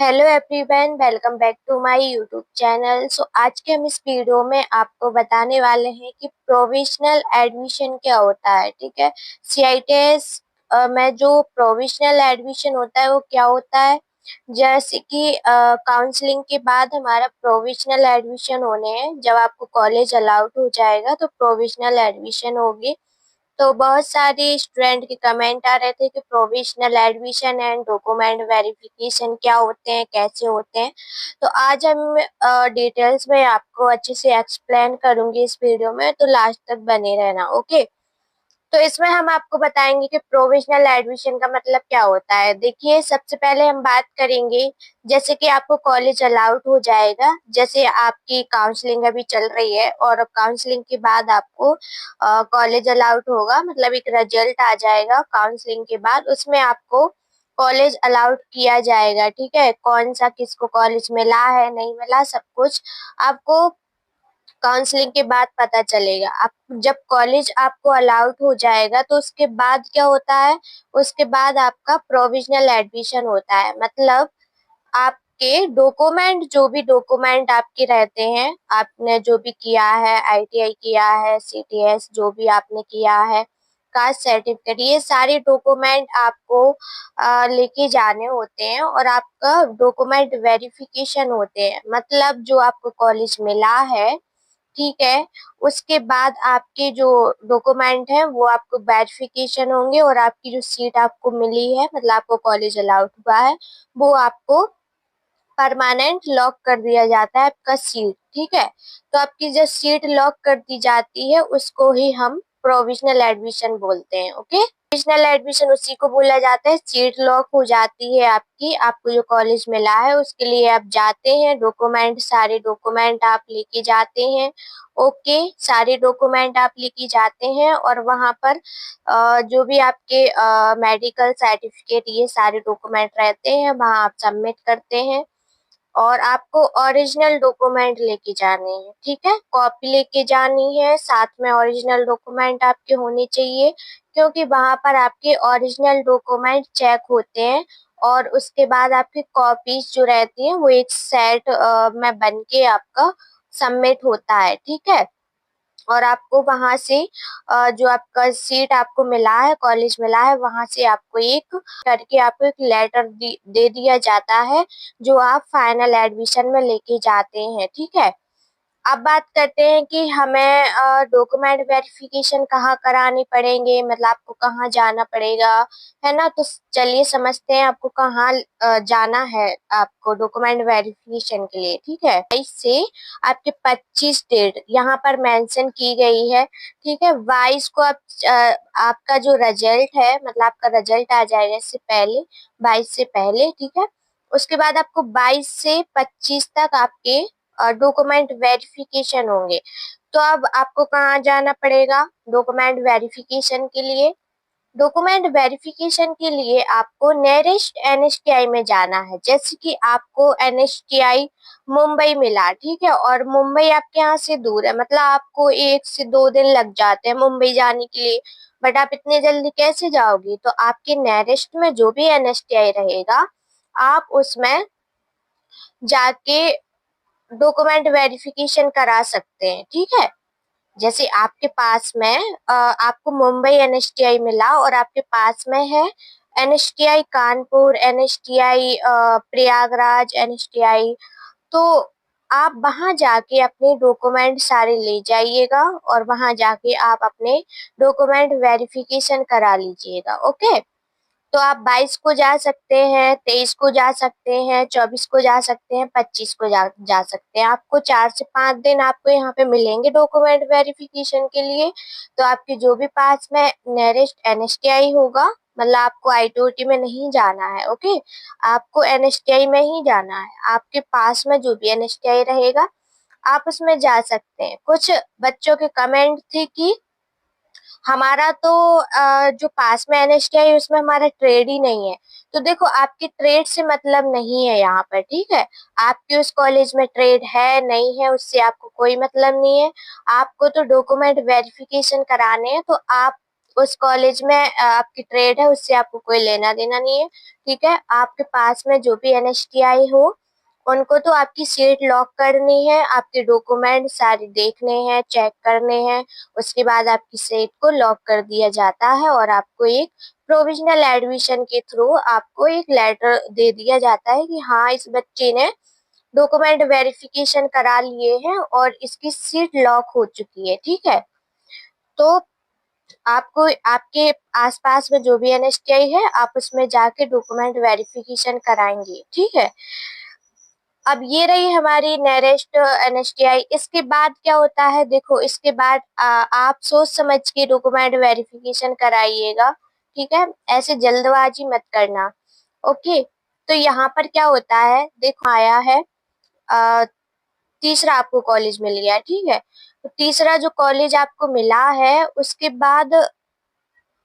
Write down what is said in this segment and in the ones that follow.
Hello everyone, welcome back to my YouTube channel. आज के हम इस वीडियो में आपको बताने वाले हैं कि प्रोविजनल एडमिशन क्या होता है। ठीक है, सीआईटीएस में जो प्रोविजनल एडमिशन होता है वो क्या होता है। जैसे कि काउंसलिंग के बाद हमारा प्रोविजनल एडमिशन होने हैं। जब आपको कॉलेज अलाउड हो जाएगा तो प्रोविजनल एडमिशन होगी। तो बहुत सारे स्टूडेंट के कमेंट आ रहे थे कि provisional admission and document verification क्या होते हैं, कैसे होते हैं। तो आज हम डिटेल्स में आपको अच्छे से एक्सप्लेन करूंगी इस वीडियो में, तो लास्ट तक बने रहना। ओके, तो इसमें हम आपको बताएंगे कि प्रोविजनल एडमिशन का मतलब क्या होता है। देखिए, सबसे पहले हम बात करेंगे जैसे कि आपको कॉलेज अलाउड हो जाएगा। जैसे आपकी काउंसलिंग अभी चल रही है और काउंसलिंग के बाद आपको कॉलेज अलाउड होगा, मतलब एक रिजल्ट आ जाएगा काउंसलिंग के बाद, उसमें आपको कॉलेज अलाउड किया जाएगा। ठीक है, कौन सा किसको कॉलेज मिला है नहीं मिला सब कुछ आपको काउंसलिंग के बाद पता चलेगा। आप जब कॉलेज आपको अलाउड हो जाएगा तो उसके बाद क्या होता है, उसके बाद आपका प्रोविजनल एडमिशन होता है। मतलब आपके डॉक्यूमेंट, जो भी डॉक्यूमेंट आपके रहते हैं, आपने जो भी किया है, आईटीआई किया है, सीटीएस जो भी आपने किया है, कास्ट सर्टिफिकेट, ये सारे डॉक्यूमेंट आपको लेके जाने होते हैं और आपका डॉक्यूमेंट वेरिफिकेशन होते हैं। मतलब जो आपको कॉलेज मिला है, ठीक है, उसके बाद आपके जो डॉक्यूमेंट है वो आपको वेरिफिकेशन होंगे और आपकी जो सीट आपको मिली है, मतलब आपको कॉलेज अलाउड हुआ है, वो आपको परमानेंट लॉक कर दिया जाता है आपका सीट। ठीक है, तो आपकी जो सीट लॉक कर दी जाती है उसको ही हम प्रोविजनल एडमिशन बोलते हैं। ओके, प्रोविजनल एडमिशन उसी को बोला जाता है। सीट लॉक हो जाती है आपकी, आपको जो कॉलेज मिला है उसके लिए आप जाते हैं, डॉक्यूमेंट, सारे डॉक्यूमेंट आप लेके जाते हैं। ओके, सारे डॉक्यूमेंट आप लेके जाते हैं और वहां पर जो भी आपके मेडिकल सर्टिफिकेट, ये सारे डॉक्यूमेंट रहते हैं, वहां आप सबमिट करते हैं और आपको ओरिजिनल डॉक्यूमेंट लेके जाने हैं। ठीक है, कॉपी लेके जानी है, साथ में ओरिजिनल डॉक्यूमेंट आपके होने चाहिए, क्योंकि वहां पर आपके ओरिजिनल डॉक्यूमेंट चेक होते हैं और उसके बाद आपकी कॉपीज जो रहती हैं वो एक सेट में बन के आपका सबमिट होता है। ठीक है, और आपको वहां से जो आपका सीट आपको मिला है, कॉलेज मिला है, वहां से आपको एक करके आपको एक लेटर दे दिया जाता है जो आप फाइनल एडमिशन में लेके जाते हैं। ठीक है, अब बात करते हैं कि हमें डॉक्यूमेंट वेरिफिकेशन कहाँ करानी पड़ेंगे, मतलब आपको कहाँ जाना पड़ेगा, है ना। तो चलिए समझते हैं आपको कहाँ जाना है आपको डॉक्यूमेंट वेरिफिकेशन के लिए। ठीक है, 22 से आपके 25 डेट यहाँ पर मेंशन की गई है। ठीक है, 22 को आप आपका जो रिजल्ट है, मतलब आपका रिजल्ट आ जाएगा इससे पहले, 22 से पहले। ठीक है, उसके बाद आपको 22 से 25 तक आपके डॉक्यूमेंट वेरिफिकेशन होंगे। तो अब आपको कहाँ जाना पड़ेगा डॉक्यूमेंट वेरिफिकेशन के लिए। डॉक्यूमेंट वेरिफिकेशन के लिए आपको नियरेस्ट एनएसटीआई में जाना है। जैसे कि आपको एनएसटीआई मुंबई मिला, ठीक है, और मुंबई आपके यहाँ से दूर है, मतलब आपको 1 से 2 दिन लग जाते हैं मुंबई जाने के लिए। बट आप इतने जल्दी कैसे जाओगी, तो आपके नियरेस्ट में जो भी एनएसटीआई रहेगा आप उसमें जाके डॉक्यूमेंट वेरिफिकेशन करा सकते हैं। ठीक है, जैसे आपके पास में आपको मुंबई एनएसटीआई मिला और आपके पास में है NSTI Kanpur, NSTI Prayagraj, NSTI, तो आप वहां जाके अपने डॉक्यूमेंट सारे ले जाइएगा और वहां जाके आप अपने डॉक्यूमेंट वेरिफिकेशन करा लीजिएगा। ओके, तो आप 22 को जा सकते हैं, 23 को जा सकते हैं, 24 को जा सकते हैं, 25 को जा सकते हैं। आपको 4 से 5 दिन आपको यहाँ पे मिलेंगे डॉक्यूमेंट वेरिफिकेशन के लिए। तो आपके जो भी पास में नियरेस्ट एनएसटीआई होगा, मतलब आपको आईटीओटी में नहीं जाना है। ओके, आपको एनएसटीआई में ही जाना है। आपके पास में जो भी एनएसटीआई रहेगा आप उसमें जा सकते हैं। कुछ बच्चों के कमेंट थे कि हमारा तो जो पास में एनएसटीआई है उसमें हमारा ट्रेड ही नहीं है। तो देखो, आपके ट्रेड से मतलब नहीं है यहाँ पर। ठीक है, आपके उस कॉलेज में ट्रेड है नहीं है उससे आपको कोई मतलब नहीं है। आपको तो डॉक्यूमेंट वेरिफिकेशन कराने हैं, तो आप उस कॉलेज में आपकी ट्रेड है, उससे आपको कोई लेना देना नहीं है, ठीक है। आपके पास में जो भी एनएसटीआई हो, उनको तो आपकी सीट लॉक करनी है, आपके डॉक्यूमेंट सारे देखने हैं, चेक करने हैं, उसके बाद आपकी सीट को लॉक कर दिया जाता है और आपको एक प्रोविजनल एडमिशन के थ्रू आपको एक लेटर दे दिया जाता है कि हाँ, इस बच्चे ने डॉक्यूमेंट वेरिफिकेशन करा लिए हैं और इसकी सीट लॉक हो चुकी है, ठीक है। तो आपको आपके आसपास में जो भी एनएसटीआई है, आप उसमें जाके डॉक्यूमेंट वेरिफिकेशन कराएंगे, ठीक है। अब ये रही हमारी नियरेस्ट एनएसटीआई। इसके बाद क्या होता है, देखो इसके बाद आप सोच समझ के डॉक्यूमेंट वेरिफिकेशन कराइएगा, ठीक है। ऐसे जल्दबाजी मत करना, ओके। तो यहाँ पर क्या होता है, देखो आया है अ, तीसरा आपको कॉलेज मिल गया, ठीक है। तो तीसरा जो कॉलेज आपको मिला है, उसके बाद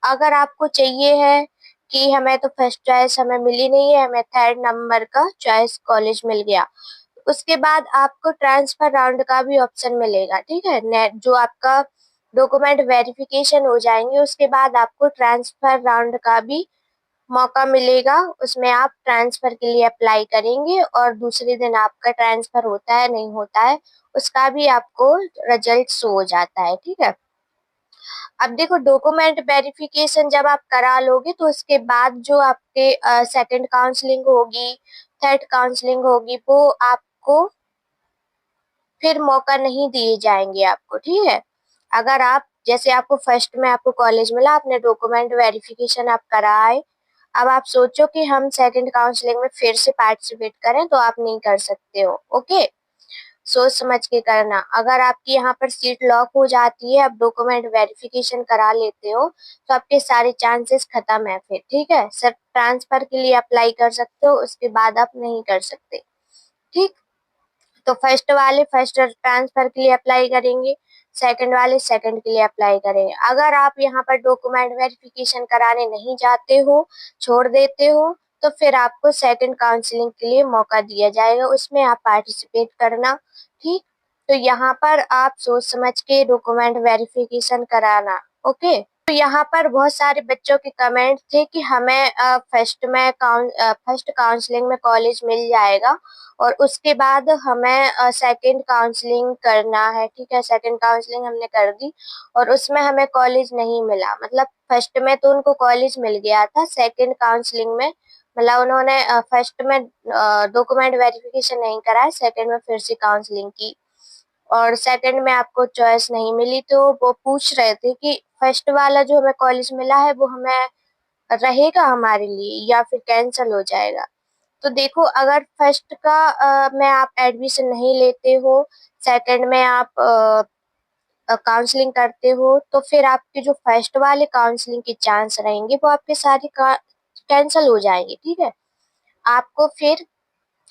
अगर आपको चाहिए है कि हमें तो फर्स्ट चॉइस हमें मिली नहीं है, हमें थर्ड नंबर का चॉइस कॉलेज मिल गया, उसके बाद आपको ट्रांसफर राउंड का भी ऑप्शन मिलेगा, ठीक है। नेट जो आपका डॉक्यूमेंट वेरिफिकेशन हो जाएंगे, उसके बाद आपको ट्रांसफर राउंड का भी मौका मिलेगा। उसमें आप ट्रांसफर के लिए अप्लाई करेंगे और दूसरे दिन आपका ट्रांसफर होता है नहीं होता है, उसका भी आपको रिजल्ट शो हो जाता है, ठीक है। अब देखो डॉक्यूमेंट वेरिफिकेशन जब आप करा लोगे, तो उसके बाद जो आपके सेकंड काउंसलिंग होगी, थर्ड काउंसलिंग होगी, वो आपको फिर मौका नहीं दिए जाएंगे आपको, ठीक है। अगर आप जैसे आपको फर्स्ट में आपको कॉलेज मिला, आपने डॉक्यूमेंट वेरिफिकेशन आप कराए, अब आप सोचो कि हम सेकंड काउंसलिंग में फिर से पार्टिसिपेट करें, तो आप नहीं कर सकते हो, ओके। सोच समझ के करना। अगर आपकी यहाँ पर सीट लॉक हो जाती है, आप डॉक्यूमेंट वेरिफिकेशन करा लेते हो, तो आपके सारे चांसेस खत्म है फिर, ठीक है। सिर्फ ट्रांसफर के लिए अप्लाई कर सकते हो, उसके बाद आप नहीं कर सकते, ठीक। तो फर्स्ट वाले फर्स्ट ट्रांसफर के लिए अप्लाई करेंगे, सेकंड वाले सेकंड के लिए अप्लाई करेंगे। अगर आप यहाँ पर डॉक्यूमेंट वेरिफिकेशन कराने नहीं जाते हो, छोड़ देते हो, तो फिर आपको सेकंड काउंसलिंग के लिए मौका दिया जाएगा, उसमें आप पार्टिसिपेट करना, ठीक। तो यहाँ पर आप सोच समझ के डॉक्यूमेंट वेरिफिकेशन कराना, ओके। तो यहाँ पर बहुत सारे बच्चों के कमेंट थे कि हमें फर्स्ट काउंसलिंग में कॉलेज मिल जाएगा और उसके बाद हमें सेकंड काउंसलिंग करना है, ठीक है। सेकंड काउंसलिंग हमने कर दी और उसमें हमें कॉलेज नहीं मिला, मतलब फर्स्ट में तो उनको कॉलेज मिल गया था, सेकंड काउंसलिंग में मतलब उन्होंने फर्स्ट में डॉक्यूमेंट वेरिफिकेशन नहीं कराया, सेकंड में फिर से काउंसलिंग की और सेकंड में आपको चॉइस नहीं मिली, तो वो पूछ रहे थे कि फर्स्ट वाला जो हमें कॉलेज मिला है, वो हमें रहेगा हमारे लिए या फिर कैंसिल हो जाएगा। तो देखो अगर फर्स्ट का में आप एडमिशन नहीं लेते हो, सेकंड में आप काउंसलिंग करते हो, तो फिर आपके जो फर्स्ट वाले काउंसलिंग के चांस रहेंगे, वो आपके सारे कैंसिल हो जाएंगे, ठीक है। आपको फिर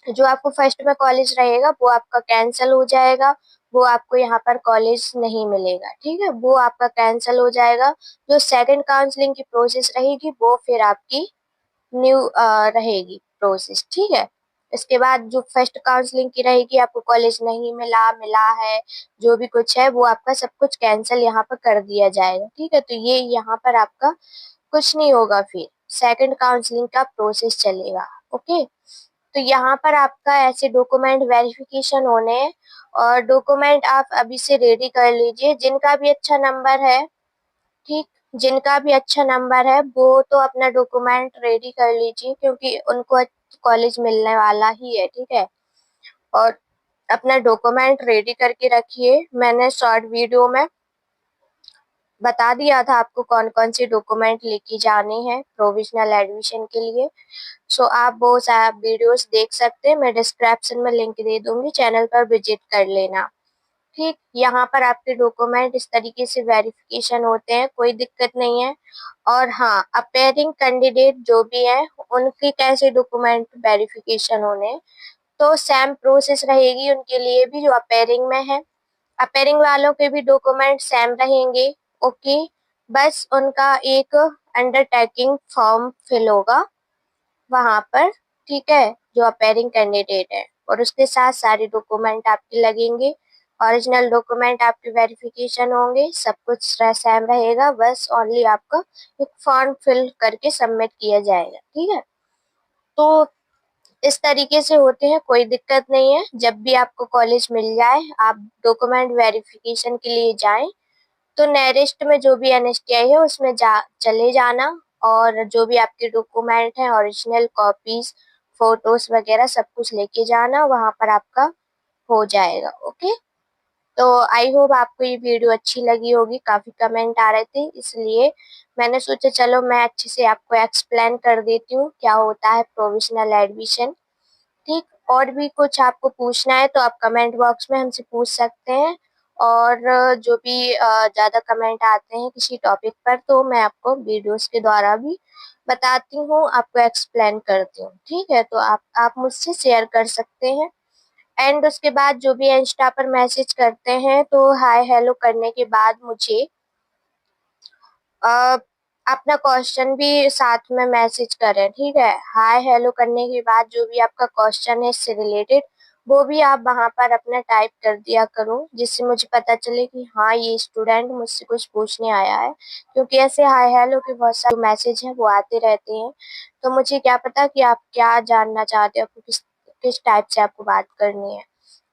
जो आपको फर्स्ट में कॉलेज रहेगा, वो आपका कैंसिल हो जाएगा, वो आपको यहाँ पर कॉलेज नहीं मिलेगा, ठीक है। वो आपका कैंसिल हो जाएगा। जो सेकंड काउंसलिंग की प्रोसेस रहेगी, वो फिर आपकी न्यू रहेगी प्रोसेस, ठीक है। इसके बाद जो फर्स्ट काउंसलिंग की रहेगी, आपको कॉलेज नहीं मिला, मिला है, जो भी कुछ है वो आपका सब कुछ कैंसिल यहाँ पर कर दिया जाएगा, ठीक है। तो ये यहाँ पर आपका कुछ नहीं होगा, फिर सेकंड काउंसलिंग का प्रोसेस चलेगा, ओके। तो यहाँ पर आपका ऐसे डॉक्यूमेंट वेरिफिकेशन होने हैं और डॉक्यूमेंट आप अभी से रेडी कर लीजिए। जिनका भी अच्छा नंबर है, ठीक, जिनका भी अच्छा नंबर है वो तो अपना डॉक्यूमेंट रेडी कर लीजिए, क्योंकि उनको कॉलेज मिलने वाला ही है, ठीक है। और अपना डॉक्यूमेंट रेडी करके रखिए। मैंने शॉर्ट वीडियो में बता दिया था आपको कौन कौन से डॉक्यूमेंट लेके जाने हैं प्रोविजनल एडमिशन के लिए। सो आप वो सारे वीडियोस देख सकते हैं, मैं डिस्क्रिप्शन में लिंक दे दूंगी, चैनल पर विजिट कर लेना, ठीक। यहाँ पर आपके डॉक्यूमेंट इस तरीके से वेरिफिकेशन होते हैं, कोई दिक्कत नहीं है। और हाँ, अपेयरिंग कैंडिडेट जो भी है, उनकी कैसे डॉक्यूमेंट वेरिफिकेशन होने हैं, तो सेम प्रोसेस रहेगी उनके लिए भी जो अपेयरिंग में है। अपेयरिंग वालों के भी डॉक्यूमेंट सेम रहेंगे, ओके। बस उनका एक अंडरटेकिंग फॉर्म फिल होगा वहां पर, ठीक है, जो अपेयरिंग कैंडिडेट है, और उसके साथ सारे डॉक्यूमेंट आपके लगेंगे। ओरिजिनल डॉक्यूमेंट आपके वेरिफिकेशन होंगे, सब कुछ सेम रहेगा, बस ओनली आपका एक फॉर्म फिल करके सबमिट किया जाएगा। ठीक है, तो इस तरीके से होते हैं, कोई दिक्कत नहीं है। जब भी आपको कॉलेज मिल जाए, आप डॉक्यूमेंट वेरिफिकेशन के लिए जाएं, तो नेरेस्ट में जो भी एनएसटीआई है उसमें चले जाना, और जो भी आपके डॉक्यूमेंट हैं, ओरिजिनल कॉपीज, फोटोज वगैरह सब कुछ लेके जाना, वहां पर आपका हो जाएगा। ओके, तो आई होप आपको ये वीडियो अच्छी लगी होगी। काफी कमेंट आ रहे थे, इसलिए मैंने सोचा चलो मैं अच्छे से आपको एक्सप्लेन कर देती हूँ क्या होता है प्रोविजनल एडमिशन। ठीक, और भी कुछ आपको पूछना है तो आप कमेंट बॉक्स में हमसे पूछ सकते हैं, और जो भी ज्यादा कमेंट आते हैं किसी टॉपिक पर, तो मैं आपको वीडियोस के द्वारा भी बताती हूँ, आपको एक्सप्लेन करती हूँ। ठीक है, तो आप मुझसे शेयर कर सकते हैं। एंड उसके बाद जो भी इंस्टा पर मैसेज करते हैं, तो हाय हेलो करने के बाद मुझे अ, अपना क्वेश्चन भी साथ में मैसेज करें। ठीक है, हाय हेलो करने के बाद जो भी आपका क्वेश्चन है इससे रिलेटेड, वो भी आप वहां पर अपना टाइप कर दिया करो, जिससे मुझे पता चले कि हाँ ये स्टूडेंट मुझसे कुछ पूछने आया है। क्योंकि ऐसे हाय हेलो के बहुत सारे मैसेज हैं वो आते रहते हैं, तो मुझे क्या पता कि आप क्या जानना चाहते हो, आपको किस किस टाइप से आपको बात करनी है।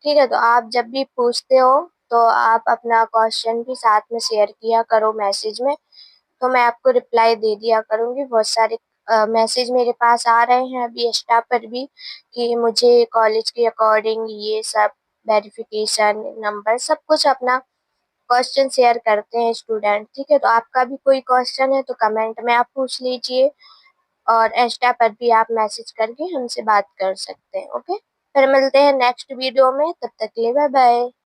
ठीक है, तो आप जब भी पूछते हो तो आप अपना क्वेश्चन भी साथ में शेयर किया करो मैसेज में, तो मैं आपको रिप्लाई दे दिया करूंगी। बहुत सारे मैसेज मेरे पास आ रहे हैं अभी इंस्टा पर भी, कि मुझे कॉलेज के अकॉर्डिंग ये सब वेरिफिकेशन नंबर सब कुछ अपना क्वेश्चन शेयर करते हैं स्टूडेंट। ठीक है, तो आपका भी कोई क्वेश्चन है तो कमेंट में आप पूछ लीजिए, और इंस्टा पर भी आप मैसेज करके हमसे बात कर सकते हैं। ओके, फिर मिलते हैं नेक्स्ट वीडियो में, तब तक के लिए बाय बाय।